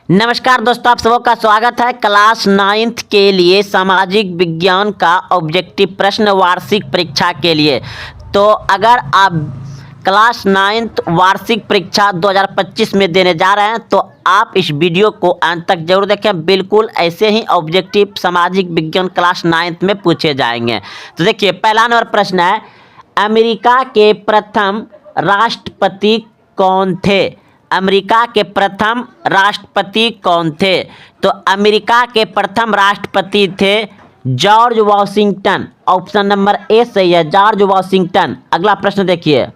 नमस्कार दोस्तों, आप सबका स्वागत है। क्लास 9th के लिए सामाजिक विज्ञान का ऑब्जेक्टिव प्रश्न वार्षिक परीक्षा के लिए। तो अगर आप क्लास 9th वार्षिक परीक्षा 2025 में देने जा रहे हैं तो आप इस वीडियो को अंत तक जरूर देखें। बिल्कुल ऐसे ही ऑब्जेक्टिव सामाजिक विज्ञान क्लास 9th में पूछे जाएंगे। तो देखिए, पहला नंबर प्रश्न है, अमेरिका के प्रथम राष्ट्रपति कौन थे? अमेरिका के प्रथम राष्ट्रपति कौन थे? तो अमेरिका के प्रथम राष्ट्रपति थे George Washington. Option number A सही है, जॉर्ज वॉशिंगटन। अगला प्रश्न देखिए,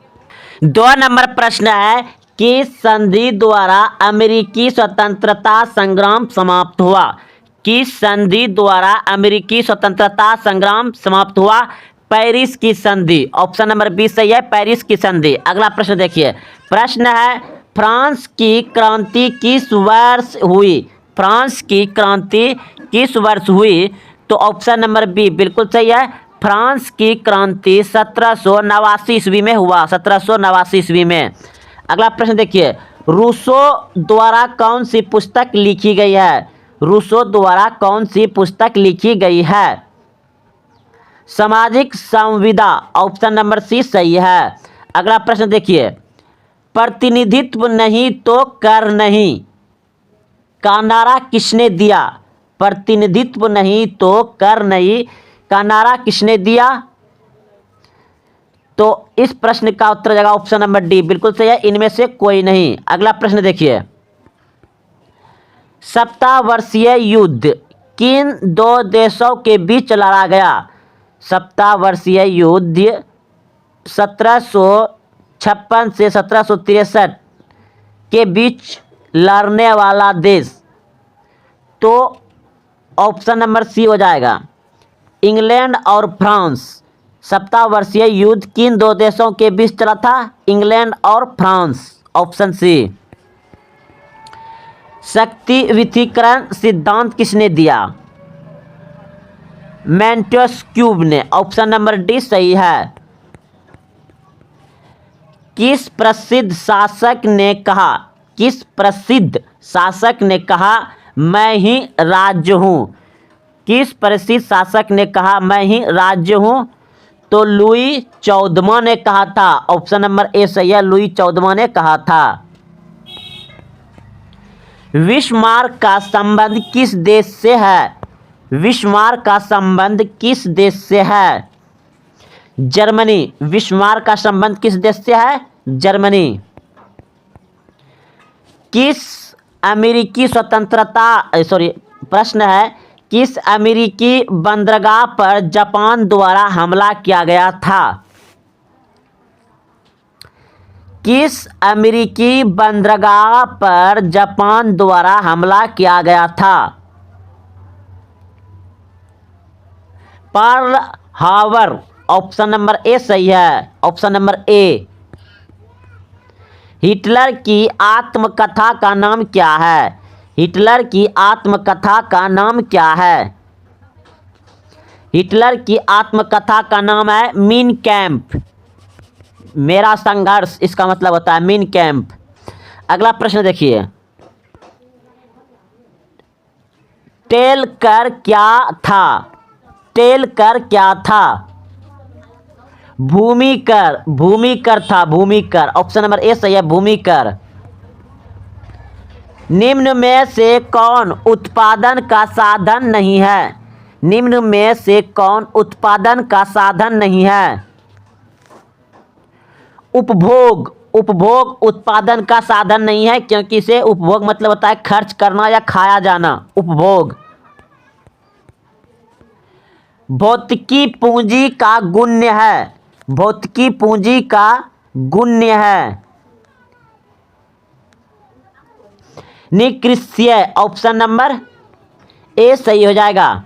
2 नंबर प्रश्न है, किस संधि द्वारा अमेरिकी स्वतंत्रता संग्राम समाप्त हुआ? किस संधि द्वारा अमेरिकी स्वतंत्रता संग्राम समाप्त हुआ? पेरिस की संधि। ऑप्शन नंबर बी सही है, पेरिस की संधि। अगला प्रश्न देखिए, प्रश्न है, फ्रांस की क्रांति किस वर्ष हुई? फ्रांस की क्रांति किस वर्ष हुई? तो ऑप्शन नंबर बी बिल्कुल सही है, फ्रांस की क्रांति 1789 ईस्वी में हुआ, 1789 ईस्वी में। अगला प्रश्न देखिए, रूसो द्वारा कौन सी पुस्तक लिखी गई है? रूसो द्वारा कौन सी पुस्तक लिखी गई है? सामाजिक संविदा। ऑप्शन नंबर सी सही है। अगला प्रश्न देखिए, प्रतिनिधित्व नहीं तो कर नहीं का नारा किसने दिया? प्रतिनिधित्व नहीं तो कर नहीं का नारा किसने दिया? तो इस प्रश्न का उत्तर जाएगा ऑप्शन नंबर डी, बिल्कुल सही है, इनमें से कोई नहीं। अगला प्रश्न देखिए, 70 वर्षीय युद्ध किन 2 देशों के बीच लड़ा गया? 70 वर्षीय युद्ध 1756 से 1763 के बीच लड़ने वाला देश, तो ऑप्शन नंबर सी हो जाएगा, इंग्लैंड और फ्रांस। 70 वर्षीय युद्ध किन 2 देशों के बीच चला था? इंग्लैंड और फ्रांस। Option C. शक्ति विथिकरण सिद्धांत किसने दिया? मोंटेस्क्यू ने। ऑप्शन नंबर डी सही है। किस प्रसिद्ध शासक ने कहा? किस प्रसिद्ध शासक ने कहा, मैं ही राज्य हूं? किस प्रसिद्ध शासक ने कहा, मैं ही राज्य हूं? तो लुई 14वां ने कहा था। ऑप्शन नंबर ए सही है, लुई 14वां ने कहा था। बिस्मार्क का संबंध किस देश से है? बिस्मार्क का संबंध किस देश से है? जर्मनी। बिस्मार्क का संबंध किस देश से है? जर्मनी। किस अमेरिकी प्रश्न है, किस अमेरिकी बंदरगाह पर जापान द्वारा हमला किया गया था? किस अमेरिकी बंदरगाह पर जापान द्वारा हमला किया गया था? Pearl Harbor. Option number A सही है, ऑप्शन नंबर ए। हिटलर की आत्मकथा का नाम क्या है? हिटलर की आत्मकथा का नाम क्या है? हिटलर की आत्मकथा का नाम है मीन कैंप, मेरा संघर्ष, इसका मतलब होता है मीन कैंप। अगला प्रश्न देखिए, टेल कर क्या था? टेल कर क्या था? भूमिकर। भूमिकर था, भूमिकर। ऑप्शन नंबर ए सही है, भूमिकर। निम्न में से कौन उत्पादन का साधन नहीं है? निम्न में से कौन उत्पादन का साधन नहीं है? उपभोग। उपभोग उत्पादन का साधन नहीं है, क्योंकि इसे उपभोग मतलब होता है खर्च करना या खाया जाना, उपभोग। भौतिकी पूंजी का गुण्य है। भौतिकी पूंजी का गुण्य है निकृष्य। ऑप्शन नंबर ए सही हो जाएगा।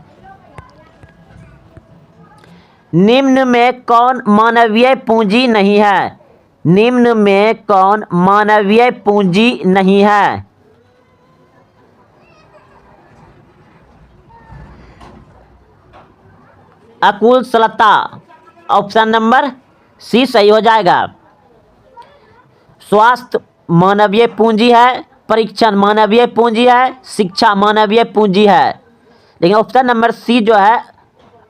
निम्न में कौन मानवीय पूंजी नहीं है? निम्न में कौन मानवीय पूंजी नहीं है? अकुशलता। ऑप्शन नंबर सी सही हो जाएगा। स्वास्थ्य मानवीय पूंजी है, परीक्षण मानवीय पूंजी है, शिक्षा मानवीय पूंजी है। लेकिन ऑप्शन नंबर सी जो है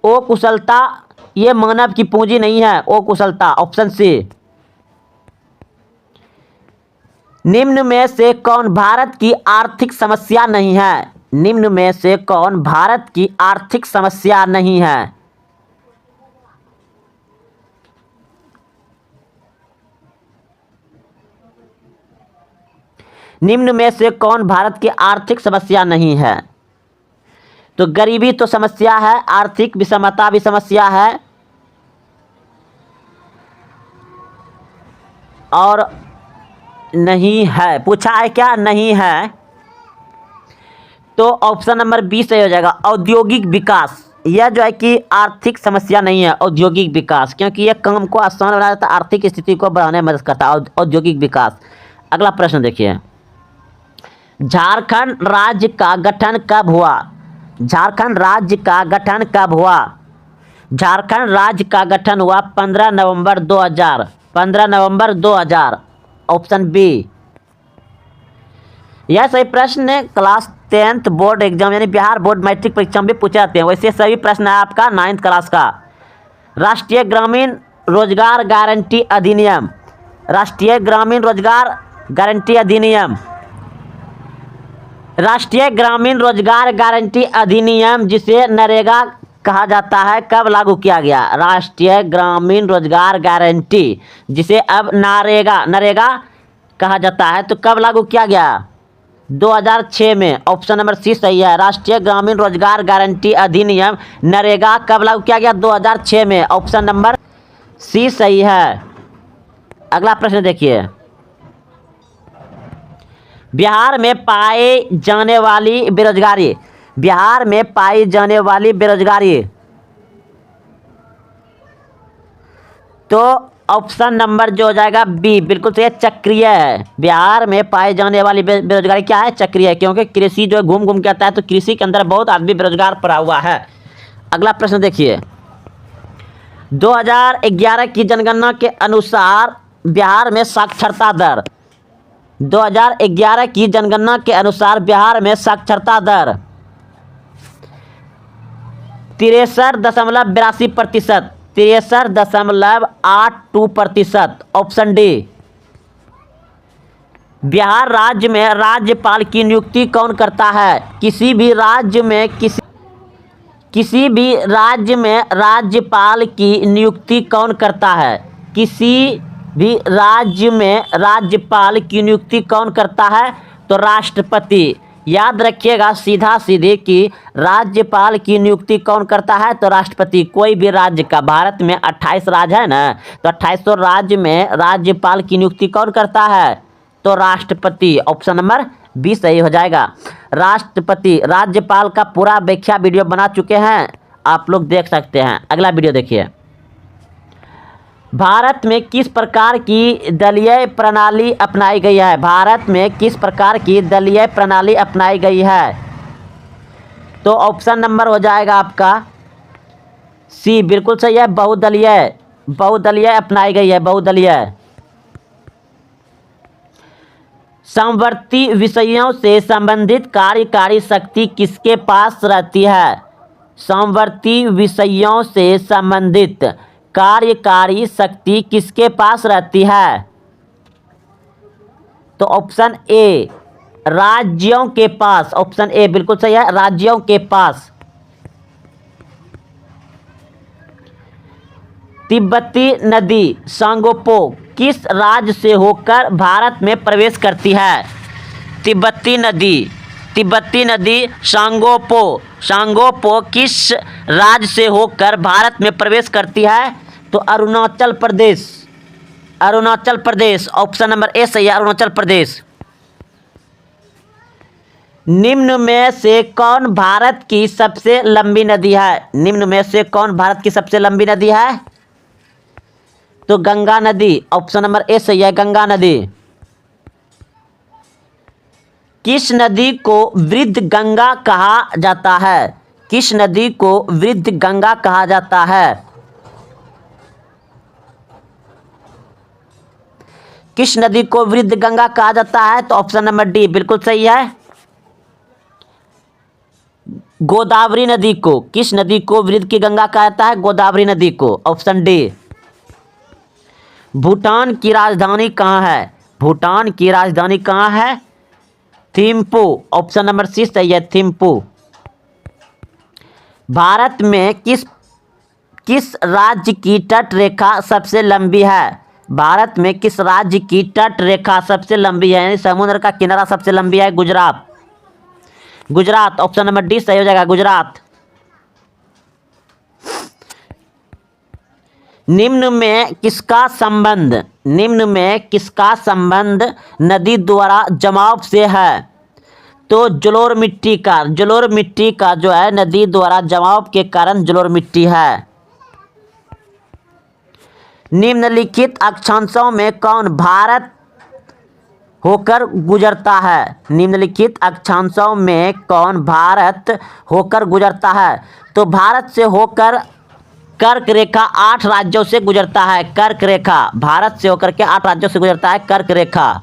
ओ कुशलता, ये मानव की पूंजी नहीं है, ओ कुशलता, ऑप्शन सी। निम्न में से कौन भारत की आर्थिक समस्या नहीं है? निम्न में से कौन भारत की आर्थिक समस्या नहीं है? निम्न में से कौन भारत की आर्थिक समस्या नहीं है? तो गरीबी तो समस्या है, आर्थिक विषमता भी समस्या है, और नहीं है, पूछा है क्या? नहीं है। तो ऑप्शन नंबर बी सही हो जाएगा, औद्योगिक विकास। यह जो है कि आर्थिक समस्या नहीं है, औद्योगिक विकास, क्योंकि यह काम को आसान बना देता है, आर्थिक स्थिति को बढ़ाने में मदद करता है, औद्योगिक विकास। अगला प्रश्न देखिए, झारखंड राज्य का गठन कब हुआ? झारखंड राज्य का गठन कब हुआ? झारखंड राज्य का गठन हुआ 15 नवंबर 2000, 15 नवंबर 2000, ऑप्शन बी। यह सही प्रश्न है, क्लास 10th बोर्ड एग्जाम यानी बिहार बोर्ड मैट्रिक परीक्षा में भी पूछे जाते हैं। वैसे सभी प्रश्न है आपका 9th क्लास का। राष्ट्रीय ग्रामीण रोजगार गारंटी अधिनियम, राष्ट्रीय ग्रामीण रोजगार गारंटी अधिनियम, राष्ट्रीय ग्रामीण रोजगार गारंटी अधिनियम जिसे नरेगा कहा जाता है, कब लागू किया गया? राष्ट्रीय ग्रामीण रोजगार गारंटी जिसे अब नरेगा कहा जाता है, तो कब लागू किया गया? 2006 में, ऑप्शन नंबर सी सही है। राष्ट्रीय ग्रामीण रोजगार गारंटी अधिनियम नरेगा कब लागू किया गया? 2006 में, ऑप्शन नंबर सी सही है। अगला प्रश्न देखिए, बिहार में पाई जाने वाली बेरोजगारी, बिहार में पाई जाने वाली बेरोजगारी, तो ऑप्शन नंबर जो हो जाएगा बी बिल्कुल सही है, चक्रीय है। बिहार में पाई जाने वाली बेरोजगारी क्या है? चक्रीय है, क्योंकि कृषि जो घूम घूम के आता है, तो कृषि के अंदर बहुत आदमी बेरोजगार पड़ा हुआ है। अगला प्रश्न देखिए, 2011 की जनगणना के अनुसार बिहार में साक्षरता दर, 2011 की जनगणना के अनुसार बिहार में साक्षरता दर 63.82%, 63.82%, ऑप्शन डी। बिहार राज्य में राज्यपाल की नियुक्ति कौन करता है? किसी भी राज्य में किसी भी राज्य में राज्यपाल की नियुक्ति कौन करता है? किसी भी राज्य में राज्यपाल की नियुक्ति कौन करता है? तो राष्ट्रपति। याद रखिएगा सीधा सीधे कि राज्यपाल की नियुक्ति कौन करता है? तो राष्ट्रपति। कोई भी राज्य का, भारत में 28 राज्य है ना, तो 28 राज्य में राज्यपाल की नियुक्ति कौन करता है? तो राष्ट्रपति, ऑप्शन नंबर बी सही हो जाएगा। राष्ट्रपति, राज्यपाल का पूरा व्याख्या वीडियो बना चुके हैं, आप लोग देख सकते हैं। अगला वीडियो देखिए, भारत में किस प्रकार की दलीय प्रणाली अपनाई गई है? भारत में किस प्रकार की दलीय प्रणाली अपनाई गई है? तो ऑप्शन नंबर हो जाएगा आपका सी, बिल्कुल सही है, बहुदलीय, बहुदलीय अपनाई गई है, बहुदलीय। समवर्ती विषयों से संबंधित कार्यकारी शक्ति किसके पास रहती है? समवर्ती विषयों से संबंधित कार्यकारी शक्ति किसके पास रहती है? तो ऑप्शन ए, राज्यों के पास, ऑप्शन ए बिल्कुल सही है, राज्यों के पास। तिब्बती नदी सांगोपो किस राज्य से होकर भारत में प्रवेश करती है? तिब्बती नदी सांगोपो किस राज्य से होकर भारत में प्रवेश करती है? तो Arunachal Pradesh, Arunachal Pradesh, option number A सही है, अरुणाचल प्रदेश। निम्न में से कौन भारत की सबसे लंबी नदी है? निम्न में से कौन भारत की सबसे लंबी नदी है? तो गंगा नदी, ऑप्शन नंबर ए सही है, गंगा नदी। किस नदी को वृद्ध गंगा कहा जाता है? किस नदी को वृद्ध गंगा कहा जाता है? किस नदी को वृद्ध गंगा कहा जाता है? तो ऑप्शन नंबर डी बिल्कुल सही है, गोदावरी नदी को। किस नदी को वृद्ध की गंगा कहा जाता है? गोदावरी नदी को, ऑप्शन डी। भूटान की राजधानी कहाँ है? भूटान की राजधानी कहाँ है? थिम्पू, ऑप्शन नंबर सी सही है, थिम्पू। भारत में किस राज्य की तट रेखा सबसे लंबी है? भारत में किस राज्य की तट रेखा सबसे लंबी है, यानी समुद्र का किनारा सबसे लंबी है? Gujarat, Gujarat, option number D सही हो जाएगा, गुजरात। निम्न में किसका संबंध नदी द्वारा जमाव से है? तो जलोढ़ मिट्टी का जो है नदी द्वारा जमाव के कारण जलोढ़ मिट्टी है। निम्नलिखित अक्षांशों में कौन भारत होकर गुजरता है? निम्नलिखित अक्षांशों में कौन भारत होकर गुजरता है? तो भारत से होकर कर्क रेखा 8 राज्यों से गुजरता है। कर्क रेखा भारत से होकर के 8 राज्यों से गुजरता है, कर्क रेखा।